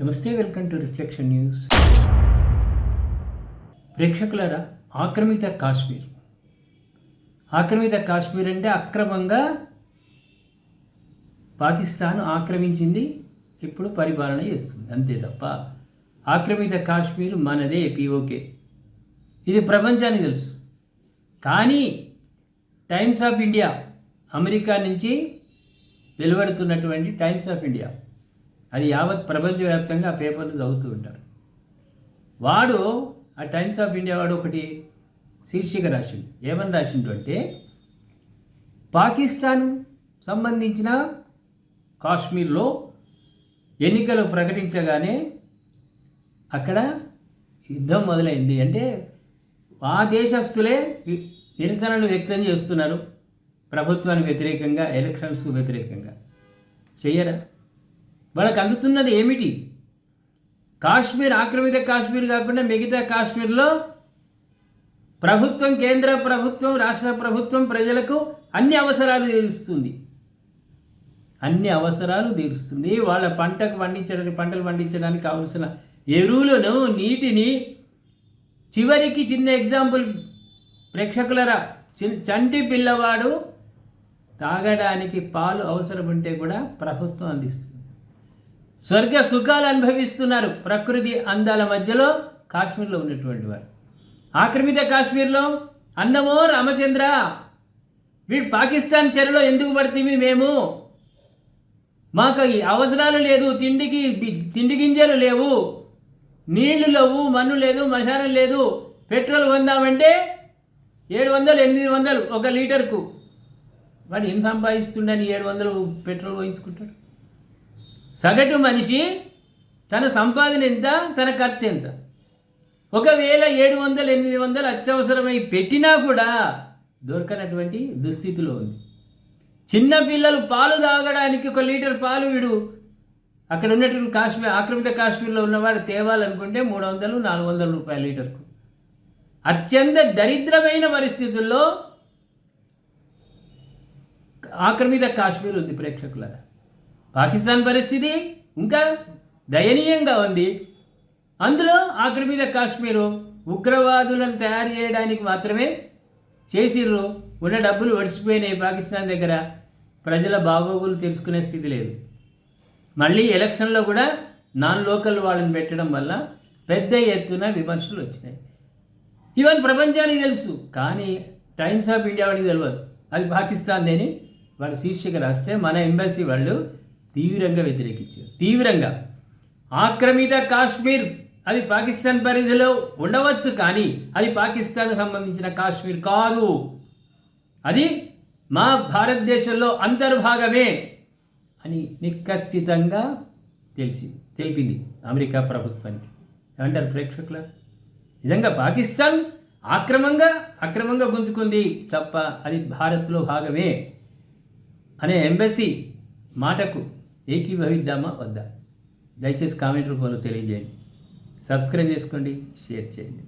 నమస్తే, welcome to reflection news. ప్రేక్షకులారా, ఆక్రమిత కాశ్మీర్ అంటే అక్రమంగా పాకిస్తాన్ ఆక్రమించింది, ఇప్పుడు పరిపాలన చేస్తుంది, అంతే తప్ప ఆక్రమిత కాశ్మీర్ మనదే, పిఓకే. ఇది ప్రపంచానికి తెలుసు. కానీ టైమ్స్ ఆఫ్ ఇండియా, అమెరికా నుంచి వెలువడుతున్నటువంటి టైమ్స్ ఆఫ్ ఇండియా, అది యావత్ ప్రపంచవ్యాప్తంగా ఆ పేపర్లు చదువుతూ ఉంటారు. వాడు ఆ టైమ్స్ ఆఫ్ ఇండియా వాడు ఒకటి శీర్షిక రాసిండు. ఏమని రాసిండు అంటే, పాకిస్తాన్ సంబంధించిన కాశ్మీర్లో ఎన్నికలు ప్రకటించగానే అక్కడ యుద్ధం మొదలైంది. అంటే ఆ దేశస్తులే నిరసనలు వ్యక్తం చేస్తున్నారు ప్రభుత్వానికి వ్యతిరేకంగా, ఎలక్షన్స్కు వ్యతిరేకంగా. చెయ్యరా? వాళ్ళకి అందుతున్నది ఏమిటి? కాశ్మీర్, ఆక్రమిత కాశ్మీర్ కాకుండా మిగతా కాశ్మీర్లో ప్రభుత్వం, కేంద్ర ప్రభుత్వం, రాష్ట్ర ప్రభుత్వం ప్రజలకు అన్ని అవసరాలు తీరుస్తుంది. వాళ్ళ పంటలు పండించడానికి కావలసిన ఎరువులను, నీటిని, చివరికి చిన్న ఎగ్జాంపుల్ ప్రేక్షకులరా, చంటి పిల్లవాడు తాగడానికి పాలు అవసరం ఉంటే కూడా ప్రభుత్వం అందిస్తుంది. స్వర్గ సుఖాలు అనుభవిస్తున్నారు ప్రకృతి అందాల మధ్యలో కాశ్మీర్లో ఉన్నటువంటి వారు. ఆక్రమిత కాశ్మీర్లో అన్నమో రామచంద్ర, వీడు పాకిస్తాన్ చెరలో ఎందుకు పడుతుంది? మాకు అవసరాలు లేదు, తిండి గింజలు లేవు, నీళ్లు లేవు, మన్ను లేదు, మశానం లేదు, పెట్రోల్ కొందామంటే 700, 800 ఒక లీటర్కు. వాడు ఏం సంపాదిస్తుండని 700 పెట్రోల్ పోయించుకుంటాడు? సగటు మనిషి తన సంపాదన ఎంత, తన ఖర్చు ఎంత? ఒకవేళ 700, 800 అత్యవసరమై పెట్టినా కూడా దొరకనటువంటి దుస్థితిలో ఉంది. చిన్న పిల్లలు పాలు తాగడానికి 1 లీటర్ పాలు వీడు అక్కడ ఉన్నటువంటి ఆక్రమిత కాశ్మీర్లో ఉన్నవాడు తేవాలనుకుంటే 300, 400 రూపాయల లీటర్కు. అత్యంత దరిద్రమైన పరిస్థితుల్లో ఆక్రమిత కాశ్మీర్ ఉంది ప్రేక్షకులారా. పాకిస్తాన్ పరిస్థితి ఇంకా దయనీయంగా ఉంది. అందులో ఆక్రమిత కాశ్మీరు ఉగ్రవాదులను తయారు చేయడానికి మాత్రమే చేసిర్రు. ఉన్న డబ్బులు ఒడిసిపోయినాయి పాకిస్తాన్ దగ్గర. ప్రజల బాగోగులు తెలుసుకునే స్థితి లేదు. మళ్ళీ ఎలక్షన్లో కూడా నాన్ లోకల్ వాళ్ళని పెట్టడం వల్ల పెద్ద ఎత్తున విమర్శలు వచ్చినాయి. ఇవన్నీ ప్రపంచానికి తెలుసు, కానీ టైమ్స్ ఆఫ్ ఇండియా వాడికి తెలియదు అది పాకిస్తాన్ అని. వాడు శీర్షిక రాస్తే మన ఎంబసీ వాళ్ళు తీవ్రంగా వ్యతిరేకించారు. తీవ్రంగా ఆక్రమిత కాశ్మీర్ అది పాకిస్తాన్ పరిధిలో ఉండవచ్చు, కానీ అది పాకిస్తాన్కు సంబంధించిన కాశ్మీర్ కాదు, అది మా భారతదేశంలో అంతర్భాగమే అని నిఖచ్చితంగా తెలిపింది అమెరికా ప్రభుత్వానికి. ఏమంటారు ప్రేక్షకుల? నిజంగా పాకిస్తాన్ అక్రమంగా గుంజుకుంది తప్ప అది భారత్లో భాగమే అనే ఎంబసీ మాటకు ఏకీభవిద్దామా వద్దా? దయచేసి కామెంట్ రూపంలో తెలియజేయండి. సబ్స్క్రైబ్ చేసుకోండి, షేర్ చేయండి.